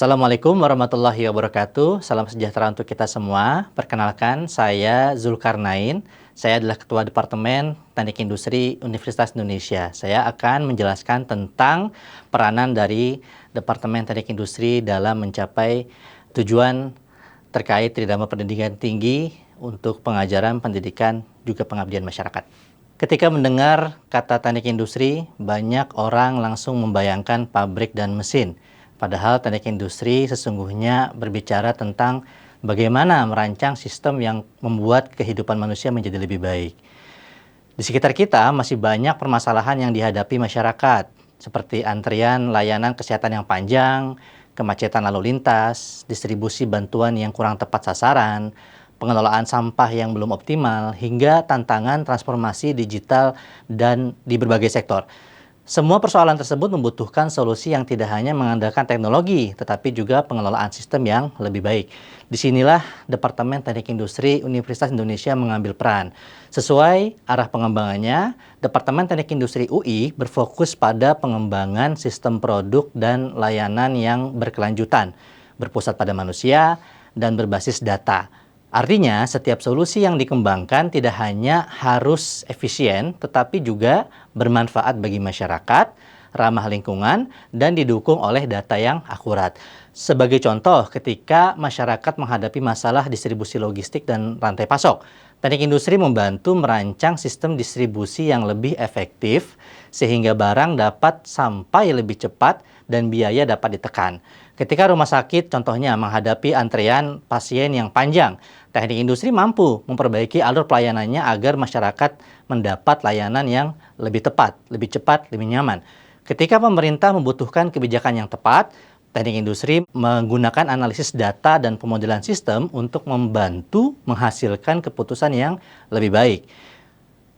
Assalamualaikum warahmatullahi wabarakatuh. Salam sejahtera untuk kita semua. Perkenalkan, saya Zulkarnain. Saya adalah Ketua Departemen Teknik Industri Universitas Indonesia. Saya akan menjelaskan tentang peranan dari Departemen Teknik Industri dalam mencapai tujuan terkait Tridharma Pendidikan Tinggi untuk pengajaran, pendidikan, juga pengabdian masyarakat. Ketika mendengar kata teknik industri, banyak orang langsung membayangkan pabrik dan mesin. Padahal teknik industri sesungguhnya berbicara tentang bagaimana merancang sistem yang membuat kehidupan manusia menjadi lebih baik. Di sekitar kita masih banyak permasalahan yang dihadapi masyarakat, seperti antrian layanan kesehatan yang panjang, kemacetan lalu lintas, distribusi bantuan yang kurang tepat sasaran, pengelolaan sampah yang belum optimal, hingga tantangan transformasi digital dan di berbagai sektor. Semua persoalan tersebut membutuhkan solusi yang tidak hanya mengandalkan teknologi, tetapi juga pengelolaan sistem yang lebih baik. Disinilah Departemen Teknik Industri Universitas Indonesia mengambil peran. Sesuai arah pengembangannya, Departemen Teknik Industri UI berfokus pada pengembangan sistem produk dan layanan yang berkelanjutan, berpusat pada manusia, dan berbasis data. Artinya, setiap solusi yang dikembangkan tidak hanya harus efisien, tetapi juga bermanfaat bagi masyarakat, ramah lingkungan, dan didukung oleh data yang akurat. Sebagai contoh, ketika masyarakat menghadapi masalah distribusi logistik dan rantai pasok, teknik industri membantu merancang sistem distribusi yang lebih efektif, sehingga barang dapat sampai lebih cepat dan biaya dapat ditekan. Ketika rumah sakit contohnya menghadapi antrean pasien yang panjang, teknik industri mampu memperbaiki alur pelayanannya agar masyarakat mendapat layanan yang lebih tepat, lebih cepat, lebih nyaman. Ketika pemerintah membutuhkan kebijakan yang tepat, teknik industri menggunakan analisis data dan pemodelan sistem untuk membantu menghasilkan keputusan yang lebih baik.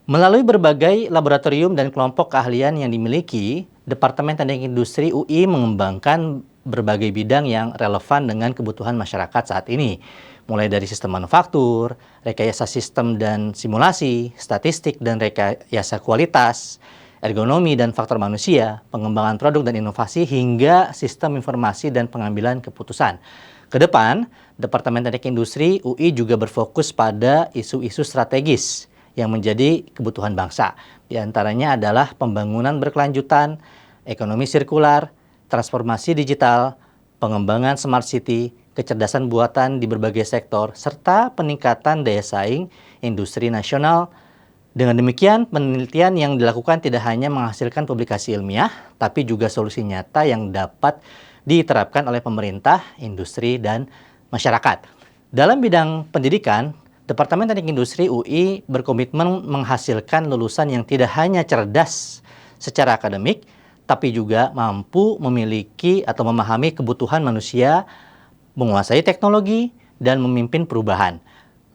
Melalui berbagai laboratorium dan kelompok keahlian yang dimiliki, Departemen Teknik Industri UI mengembangkan berbagai bidang yang relevan dengan kebutuhan masyarakat saat ini. Mulai dari sistem manufaktur, rekayasa sistem dan simulasi, statistik dan rekayasa kualitas, ergonomi dan faktor manusia, pengembangan produk dan inovasi, hingga sistem informasi dan pengambilan keputusan. Ke depan, Departemen Teknik Industri UI juga berfokus pada isu-isu strategis yang menjadi kebutuhan bangsa. Di antaranya adalah pembangunan berkelanjutan, ekonomi sirkular, transformasi digital, pengembangan smart city, kecerdasan buatan di berbagai sektor, serta peningkatan daya saing industri nasional. Dengan demikian, penelitian yang dilakukan tidak hanya menghasilkan publikasi ilmiah, tapi juga solusi nyata yang dapat diterapkan oleh pemerintah, industri, dan masyarakat. Dalam bidang pendidikan, Departemen Teknik Industri UI berkomitmen menghasilkan lulusan yang tidak hanya cerdas secara akademik, tapi juga mampu memiliki atau memahami kebutuhan manusia, menguasai teknologi, dan memimpin perubahan.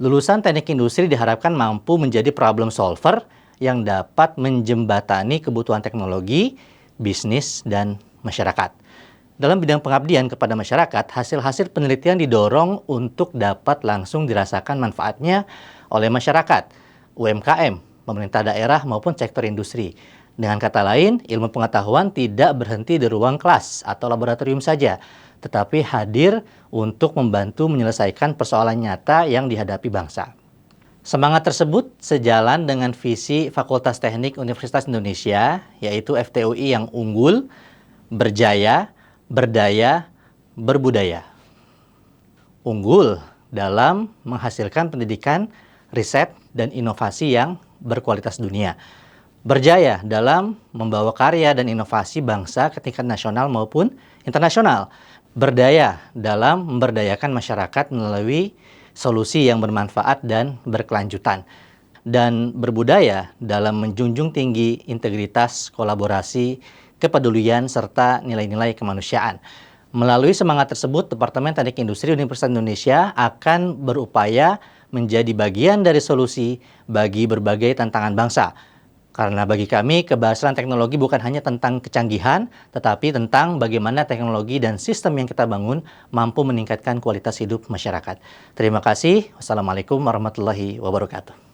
Lulusan teknik industri diharapkan mampu menjadi problem solver yang dapat menjembatani kebutuhan teknologi, bisnis, dan masyarakat. Dalam bidang pengabdian kepada masyarakat, hasil-hasil penelitian didorong untuk dapat langsung dirasakan manfaatnya oleh masyarakat, UMKM, pemerintah daerah, maupun sektor industri. Dengan kata lain, ilmu pengetahuan tidak berhenti di ruang kelas atau laboratorium saja, tetapi hadir untuk membantu menyelesaikan persoalan nyata yang dihadapi bangsa. Semangat tersebut sejalan dengan visi Fakultas Teknik Universitas Indonesia, yaitu FTUI yang unggul, berjaya, berdaya, berbudaya. Unggul dalam menghasilkan pendidikan, riset, dan inovasi yang berkualitas dunia. Berjaya dalam membawa karya dan inovasi bangsa ke tingkat nasional maupun internasional. Berdaya dalam memberdayakan masyarakat melalui solusi yang bermanfaat dan berkelanjutan. Dan berbudaya dalam menjunjung tinggi integritas, kolaborasi, kepedulian, serta nilai-nilai kemanusiaan. Melalui semangat tersebut, Departemen Teknik Industri Universitas Indonesia akan berupaya menjadi bagian dari solusi bagi berbagai tantangan bangsa. Karena bagi kami, keberhasilan teknologi bukan hanya tentang kecanggihan, tetapi tentang bagaimana teknologi dan sistem yang kita bangun mampu meningkatkan kualitas hidup masyarakat. Terima kasih. Wassalamualaikum warahmatullahi wabarakatuh.